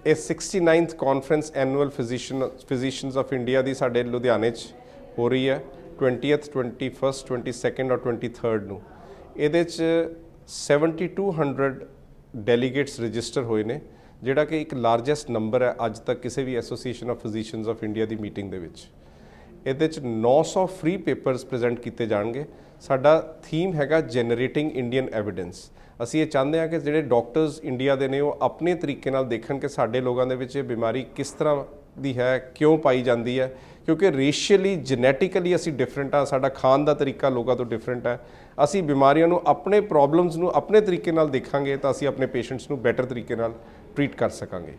ਇਹ 69th conference annual physicians of India ਦੀ ਸਾਡੇ ਲੁਧਿਆਣੇ 'ਚ ਹੋ ਰਹੀ ਹੈ 20th 21st 22nd ਔਰ 23rd ਨੂੰ। ਇਹਦੇ 'ਚ 7200 ਡੈਲੀਗੇਟਸ ਰਜਿਸਟਰ ਹੋਏ ਨੇ, ਜਿਹੜਾ ਕਿ ਇੱਕ ਲਾਰਜੈਸਟ ਨੰਬਰ ਹੈ ਅੱਜ ਤੱਕ ਕਿਸੇ ਵੀ association of physicians of India the meeting ਦੇ ਵਿੱਚ। ਇਹਦੇ 'ਚ 900 ਫ੍ਰੀ ਪੇਪਰਸ ਪ੍ਰੈਜ਼ੈਂਟ ਕੀਤੇ ਜਾਣਗੇ। ਸਾਡਾ ਥੀਮ ਹੈਗਾ ਜਨਰੇਟਿੰਗ ਇੰਡੀਅਨ ਐਵੀਡੈਂਸ। ਅਸੀਂ ਇਹ ਚਾਹੁੰਦੇ ਹਾਂ ਕਿ ਜਿਹੜੇ ਡਾਕਟਰਸ ਇੰਡੀਆ ਦੇ ਨੇ ਉਹ ਆਪਣੇ ਤਰੀਕੇ ਨਾਲ ਦੇਖਣ ਕਿ ਸਾਡੇ ਲੋਕਾਂ ਦੇ ਵਿੱਚ ਇਹ ਬਿਮਾਰੀ ਕਿਸ ਤਰ੍ਹਾਂ ਦੀ ਹੈ, ਕਿਉਂ ਪਾਈ ਜਾਂਦੀ ਹੈ, ਕਿਉਂਕਿ ਰੇਸ਼ੀਅਲੀ ਜੈਨੇਟਿਕਲੀ ਅਸੀਂ ਡਿਫਰੈਂਟ ਆ, ਸਾਡਾ ਖਾਣ ਦਾ ਤਰੀਕਾ ਲੋਕਾਂ ਤੋਂ ਡਿਫਰੈਂਟ ਹੈ। ਅਸੀਂ ਬਿਮਾਰੀਆਂ ਨੂੰ ਆਪਣੇ ਪ੍ਰੋਬਲਮਸ ਨੂੰ ਆਪਣੇ ਤਰੀਕੇ ਨਾਲ ਦੇਖਾਂਗੇ ਤਾਂ ਅਸੀਂ ਆਪਣੇ ਪੇਸ਼ੈਂਟਸ ਨੂੰ ਬੈਟਰ ਤਰੀਕੇ ਨਾਲ ਟਰੀਟ ਕਰ ਸਕਾਂਗੇ।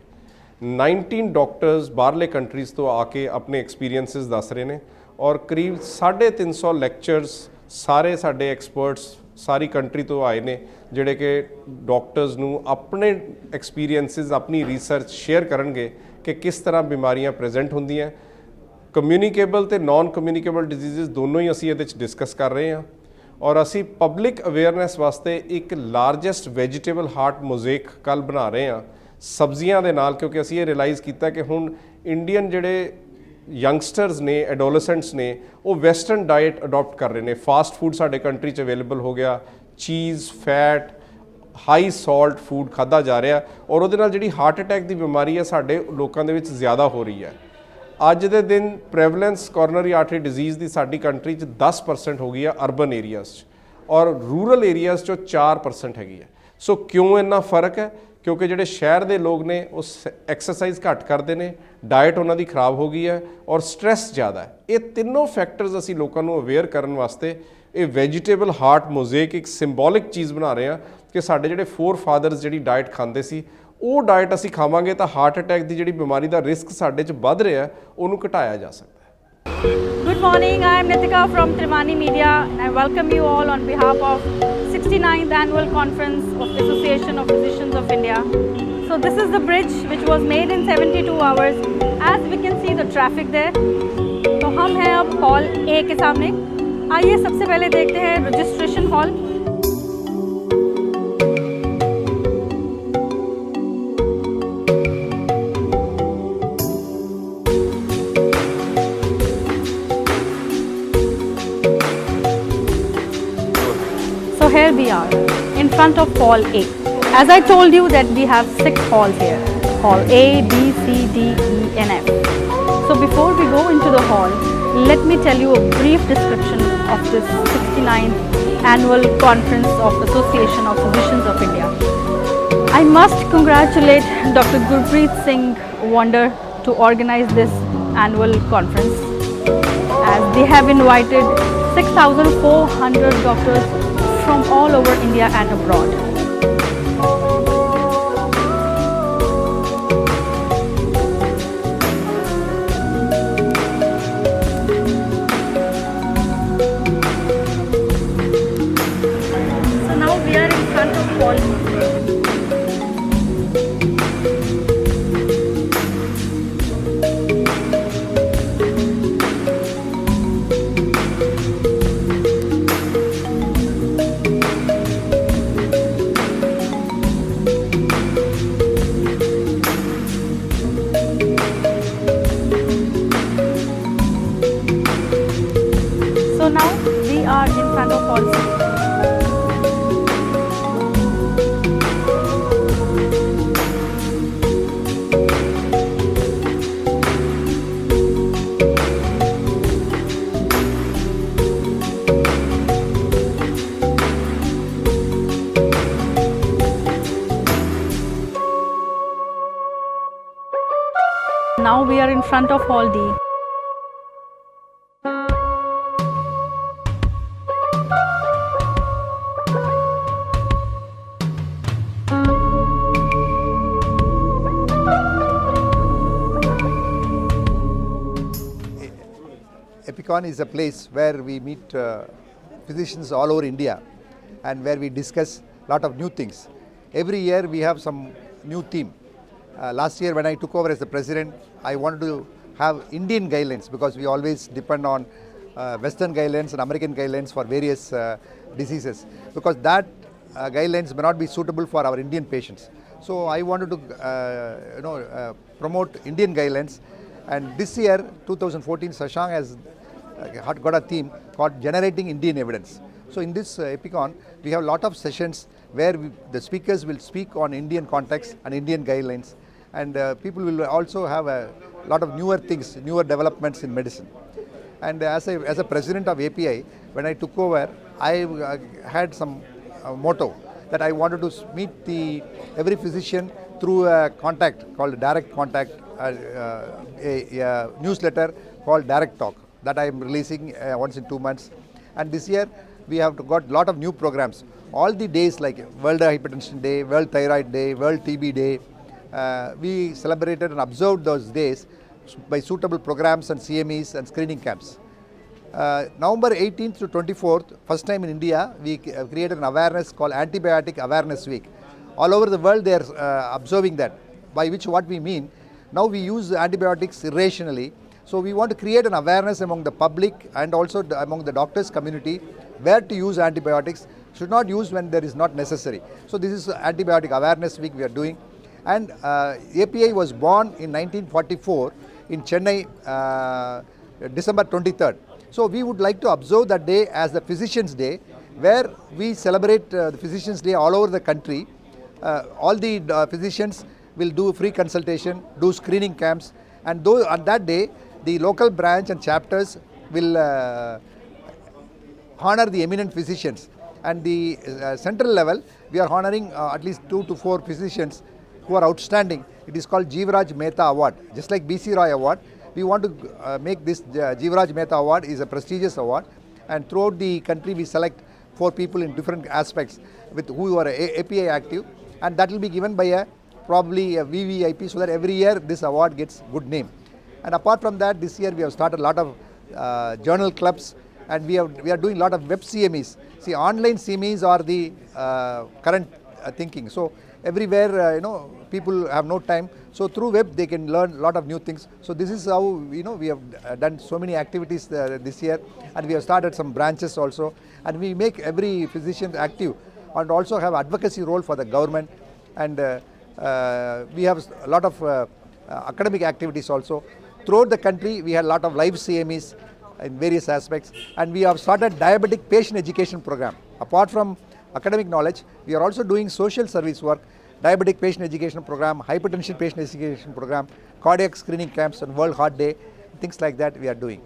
19 ਡਾਕਟਰਸ ਬਾਹਰਲੇ ਕੰਟਰੀਜ਼ ਤੋਂ ਆ ਕੇ ਆਪਣੇ ਐਕਸਪੀਰੀਐਂਸਿਸ ਦੱਸ ਰਹੇ ਨੇ ਔਰ ਕਰੀਬ 350 ਲੈਕਚਰਸ ਸਾਰੇ ਸਾਡੇ ਐਕਸਪਰਟਸ ਸਾਰੀ ਕੰਟਰੀ ਤੋਂ ਆਏ ਨੇ, ਜਿਹੜੇ ਕਿ ਡਾਕਟਰਸ ਨੂੰ ਆਪਣੇ ਐਕਸਪੀਰੀਐਂਸਿਸ ਆਪਣੀ ਰਿਸਰਚ ਸ਼ੇਅਰ ਕਰਨਗੇ ਕਿ ਕਿਸ ਤਰ੍ਹਾਂ ਬਿਮਾਰੀਆਂ ਪ੍ਰੈਜ਼ੈਂਟ ਹੁੰਦੀਆਂ। ਕਮਿਊਨੀਕੇਬਲ ਤੇ ਨਾਨ ਕਮਿਊਨੀਕੇਬਲ ਡਿਜ਼ੀਜ਼ਸ ਦੋਨੋਂ ਹੀ ਅਸੀਂ ਇਹਦੇ ਵਿੱਚ ਡਿਸਕਸ ਕਰ ਰਹੇ ਹਾਂ ਔਰ ਅਸੀਂ ਪਬਲਿਕ ਅਵੇਅਰਨੈਸ ਵਾਸਤੇ ਇੱਕ ਲਾਰਜੈਸਟ ਵੈਜੀਟੇਬਲ ਹਾਰਟ ਮੋਜ਼ੇਕ ਕੱਲ੍ਹ ਬਣਾ ਰਹੇ ਹਾਂ ਸਬਜ਼ੀਆਂ ਦੇ ਨਾਲ, ਕਿਉਂਕਿ ਅਸੀਂ ਇਹ ਰਿਅਲਾਈਜ਼ ਕੀਤਾ ਕਿ ਹੁਣ ਇੰਡੀਅਨ ਜਿਹੜੇ ਯੰਗਸਟਰਸ ਨੇ, ਐਡੋਲੈਸੈਂਟਸ ਨੇ, ਉਹ ਵੈਸਟਰਨ ਡਾਈਟ ਅਡੋਪਟ ਕਰ ਰਹੇ ਨੇ। ਫਾਸਟ ਫੂਡ ਸਾਡੇ ਕੰਟਰੀ 'ਚ ਅਵੇਲੇਬਲ ਹੋ ਗਿਆ, ਚੀਜ਼, ਫੈਟ, ਹਾਈ ਸਾਲਟ ਫੂਡ ਖਾਧਾ ਜਾ ਰਿਹਾ ਔਰ ਉਹਦੇ ਨਾਲ ਜਿਹੜੀ ਹਾਰਟ ਅਟੈਕ ਦੀ ਬਿਮਾਰੀ ਹੈ ਸਾਡੇ ਲੋਕਾਂ ਦੇ ਵਿੱਚ ਜ਼ਿਆਦਾ ਹੋ ਰਹੀ ਹੈ। ਅੱਜ ਦੇ ਦਿਨ ਪ੍ਰੈਵਲੈਂਸ ਕੋਰਨਰੀ ਆਰਟਰੀ ਡਿਜ਼ੀਜ਼ ਦੀ ਸਾਡੀ ਕੰਟਰੀ 'ਚ 10% ਹੋ ਗਈ ਹੈ ਅਰਬਨ ਏਰੀਆਜ਼ 'ਚ ਔਰ ਰੂਰਲ ਏਰੀਆਜ਼ 'ਚੋਂ 4% ਹੈਗੀ ਹੈ। ਸੋ ਕਿਉਂ ਇੰਨਾ ਫਰਕ ਹੈ? ਕਿਉਂਕਿ ਜਿਹੜੇ ਸ਼ਹਿਰ ਦੇ ਲੋਕ ਨੇ ਉਹ ਐਕਸਰਸਾਈਜ਼ ਘੱਟ ਕਰਦੇ ਨੇ, ਡਾਇਟ ਉਹਨਾਂ ਦੀ ਖਰਾਬ ਹੋ ਗਈ ਹੈ ਔਰ ਸਟ੍ਰੈਸ ਜ਼ਿਆਦਾ ਹੈ। ਇਹ ਤਿੰਨੋਂ ਫੈਕਟਰਸ ਅਸੀਂ ਲੋਕਾਂ ਨੂੰ ਅਵੇਅਰ ਕਰਨ ਵਾਸਤੇ ਇਹ ਵੈਜੀਟੇਬਲ ਹਾਰਟ ਮੋਜ਼ੇਕ ਇੱਕ ਸਿੰਬੋਲਿਕ ਚੀਜ਼ ਬਣਾ ਰਹੇ ਹਾਂ ਕਿ ਸਾਡੇ ਜਿਹੜੇ ਫੋਰ ਫਾਦਰਸ ਜਿਹੜੀ ਡਾਇਟ ਖਾਂਦੇ ਸੀ ਉਹ ਡਾਇਟ ਅਸੀਂ ਖਾਵਾਂਗੇ ਤਾਂ ਹਾਰਟ ਅਟੈਕ ਦੀ ਜਿਹੜੀ ਬਿਮਾਰੀ ਦਾ ਰਿਸਕ ਸਾਡੇ 'ਚ ਵੱਧ ਰਿਹਾ ਉਹਨੂੰ ਘਟਾਇਆ ਜਾ ਸਕਦਾ ਹੈ। Good morning, I am Nitika from Trivani Media and I welcome you all on behalf of 69th Annual Conference of Association of Physicians of India. So this is the bridge which was made in 72 hours. As we can see the traffic there. तो हम हैं अब hall A के सामने। आइए सबसे पहले देखते हैं registration hall. So here we are in front of hall A. As I told you that we have 6 halls here. Hall A, B, C, D, E and F. So before we go into the hall, let me tell you a brief description of this 69th Annual Conference of Association of Physicians of India. I must congratulate Dr. Gurpreet Singh Wonder to organize this annual conference, as they have invited 6,400 doctors from all over India and abroad. So now we are in front of hall. So now we are in front of hall C. Now we are in front of hall D. Epicon is a place where we meet physicians all over India and where we discuss a lot of new things. Every year we have some new theme. Last year when I took over as the president, I wanted to have Indian guidelines because we always depend on Western guidelines and American guidelines for various diseases, because that guidelines may not be suitable for our Indian patients. So I wanted to promote Indian guidelines, and this year 2014 Shashank has got a theme called Generating Indian Evidence. So in this Epicon we have a lot of sessions where the speakers will speak on Indian context and Indian guidelines, and people will also have a lot of newer things, newer developments in medicine. And as a president of API, when I took over, I had some motto that I wanted to meet every physician through a contact called Direct Contact, a newsletter called Direct Talk that I am releasing once in 2 months. And this year we have got a lot of new programs. All the days like World Hypertension Day, World Thyroid Day, World TB Day, we celebrated and observed those days by suitable programs and CMEs and screening camps. November 18th to 24th, first time in India, we created an awareness called Antibiotic Awareness Week. All over the world they are observing that, by which what we mean, now we use antibiotics irrationally. So we want to create an awareness among the public and also among the doctors community where to use antibiotics, should not use when there is not necessary. So this is Antibiotic Awareness Week we are doing. And API was born in 1944 in Chennai, December 23rd. So we would like to observe that day as the Physicians' Day, where we celebrate the Physicians' Day all over the country. All the physicians will do free consultation, do screening camps, and on that day, the local branch and chapters will honor the eminent physicians. And the central level, we are honoring at least 2 to 4 physicians who are outstanding. It is called Jeevaraj Mehta Award. Just like BC Roy Award, we want to make this Jeevaraj Mehta Award is a prestigious award, and throughout the country we select 4 people in different aspects with who are API active, and that will be given by probably a VVIP, so that every year this award gets good name. And apart from that, this year we have started a lot of journal clubs, and we are doing a lot of web CMEs. See, online CMEs are the current thinking. So everywhere people have no time, so through web they can learn a lot of new things. So this is how we have done so many activities this year, and we have started some branches also, and we make every physician active and also have advocacy role for the government. And we have a lot of academic activities also. Throughout the country we had a lot of live CMEs in various aspects, and we have started diabetic patient education program. Apart from academic knowledge, we are also doing social service work, diabetic patient education program, hypertension patient education program, cardiac screening camps on World Heart Day, things like that we are doing.